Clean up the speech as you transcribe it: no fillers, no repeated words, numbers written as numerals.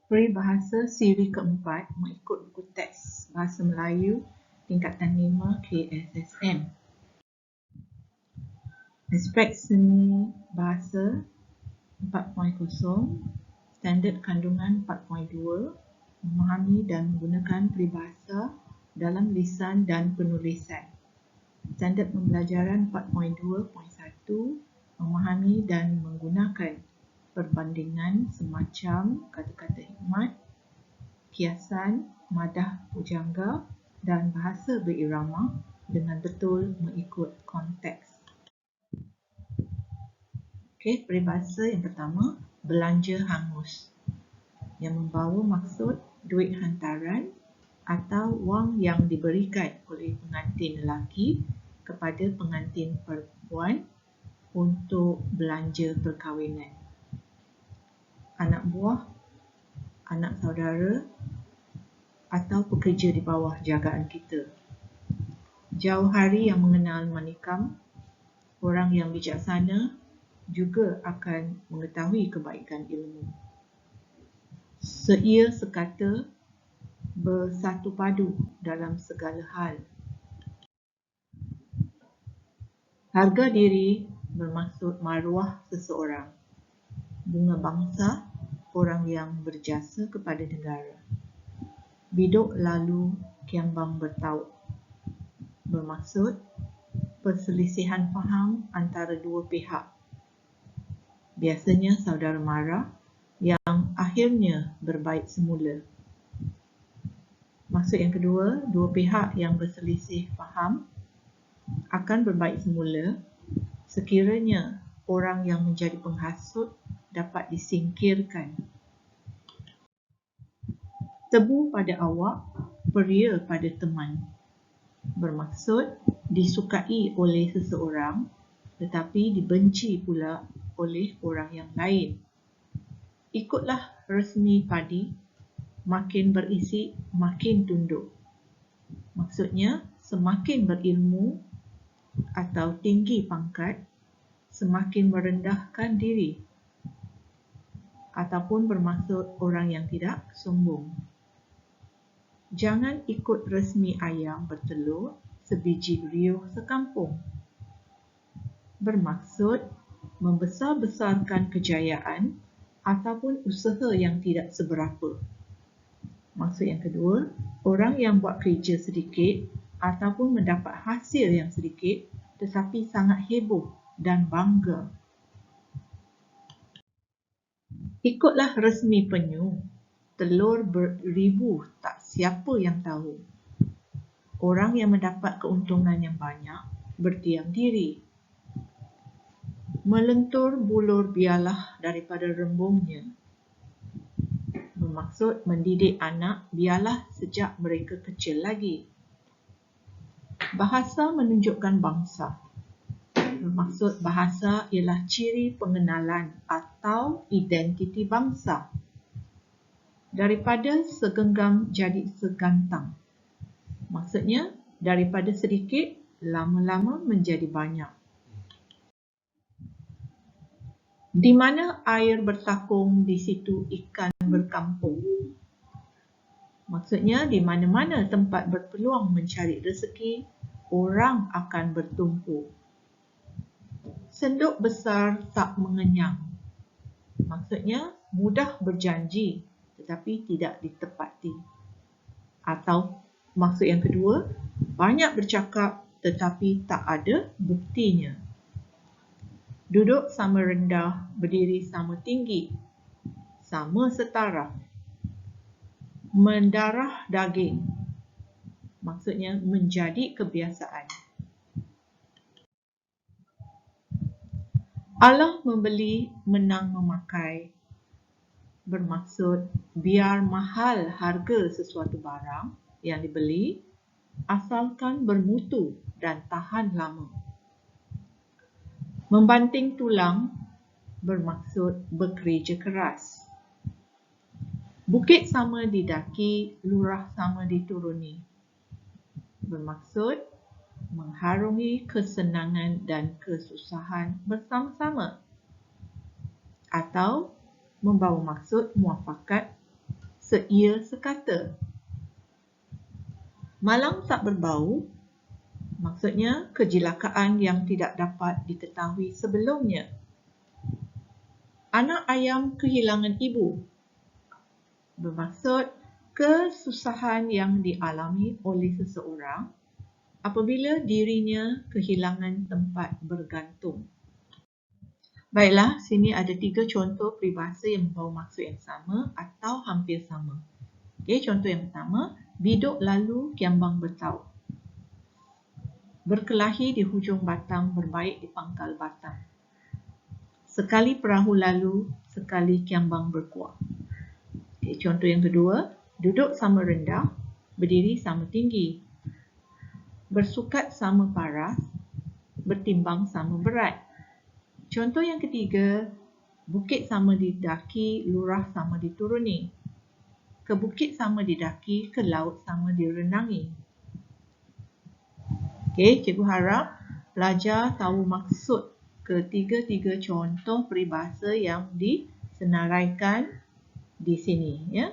Peribahasa siri keempat mengikut buku teks Bahasa Melayu tingkatan 5 KSSM. Aspek seni bahasa 4.0, standard kandungan 4.2, memahami dan menggunakan peribahasa dalam lisan dan penulisan. Standard pembelajaran 4.2.1, memahami dan menggunakan perbandingan semacam kata-kata hikmat, kiasan, madah pujangga dan bahasa berirama dengan betul mengikut konteks. Okey, peribahasa yang pertama, belanja hangus, yang membawa maksud duit hantaran atau wang yang diberikan oleh pengantin lelaki kepada pengantin perempuan untuk belanja perkahwinan. Anak buah, anak saudara atau pekerja di bawah jagaan kita. Jauh hari yang mengenal manikam, orang yang bijaksana juga akan mengetahui kebaikan ilmu. Seia sekata, bersatu padu dalam segala hal. Harga diri bermaksud maruah seseorang. Bunga bangsa, orang yang berjasa kepada negara. Biduk lalu kiambang bertaut, bermaksud perselisihan faham antara dua pihak. Biasanya saudara mara yang akhirnya berbaik semula. Maksud yang kedua, dua pihak yang berselisih faham akan berbaik semula sekiranya orang yang menjadi penghasut dapat disingkirkan. Tebu pada awak, peria pada teman. Bermaksud disukai oleh seseorang tetapi dibenci pula oleh orang yang lain. Ikutlah resmi padi, makin berisi makin tunduk. Maksudnya semakin berilmu atau tinggi pangkat, semakin merendahkan diri, ataupun bermaksud orang yang tidak sombong. Jangan ikut resmi ayam bertelur, sebiji riuh sekampung. Bermaksud membesar-besarkan kejayaan ataupun usaha yang tidak seberapa. Maksud yang kedua, orang yang buat kerja sedikit ataupun mendapat hasil yang sedikit tetapi sangat heboh dan bangga. Ikutlah resmi penyu, telur beribu tak siapa yang tahu. Orang yang mendapat keuntungan yang banyak berdiam diri. Melentur bulur bialah daripada rembungnya. Bermaksud mendidik anak biarlah sejak mereka kecil lagi. Bahasa menunjukkan bangsa. Bermaksud bahasa ialah ciri pengenalan atau identiti bangsa. Daripada segenggam jadi segantang. Maksudnya daripada sedikit lama-lama menjadi banyak. Di mana air bertakung, di situ ikan berkampung. Maksudnya di mana-mana tempat berpeluang mencari rezeki, orang akan bertumpu. Senduk besar tak mengenyang. Maksudnya mudah berjanji tetapi tidak ditepati. Atau maksud yang kedua, banyak bercakap tetapi tak ada buktinya. Duduk sama rendah, berdiri sama tinggi, sama setara. Mendarah daging, maksudnya menjadi kebiasaan. Allah membeli, menang memakai. Bermaksud biar mahal harga sesuatu barang yang dibeli, asalkan bermutu dan tahan lama. Membanting tulang bermaksud bekerja keras. Bukit sama didaki, lurah sama dituruni. Bermaksud mengharungi kesenangan dan kesusahan bersama-sama. Atau membawa maksud muafakat seia sekata. Malang tak berbau, maksudnya kejelakaan yang tidak dapat diketahui sebelumnya. Anak ayam kehilangan ibu, bermaksud kesusahan yang dialami oleh seseorang apabila dirinya kehilangan tempat bergantung. Baiklah, sini ada 3 contoh peribahasa yang membawa maksud yang sama atau hampir sama. Okey, contoh yang pertama, biduk lalu kiambang bertaut. Berkelahi di hujung batang, berbaik di pangkal batang. Sekali perahu lalu, sekali kiambang berkuah. Okay, contoh yang kedua, duduk sama rendah, berdiri sama tinggi. Bersukat sama paras, bertimbang sama berat. Contoh yang ketiga, bukit sama didaki, lurah sama dituruni. Ke bukit sama didaki, ke laut sama direnangi. Okey, cikgu harap pelajar tahu maksud ketiga-tiga contoh peribahasa yang disenaraikan di sini, ya.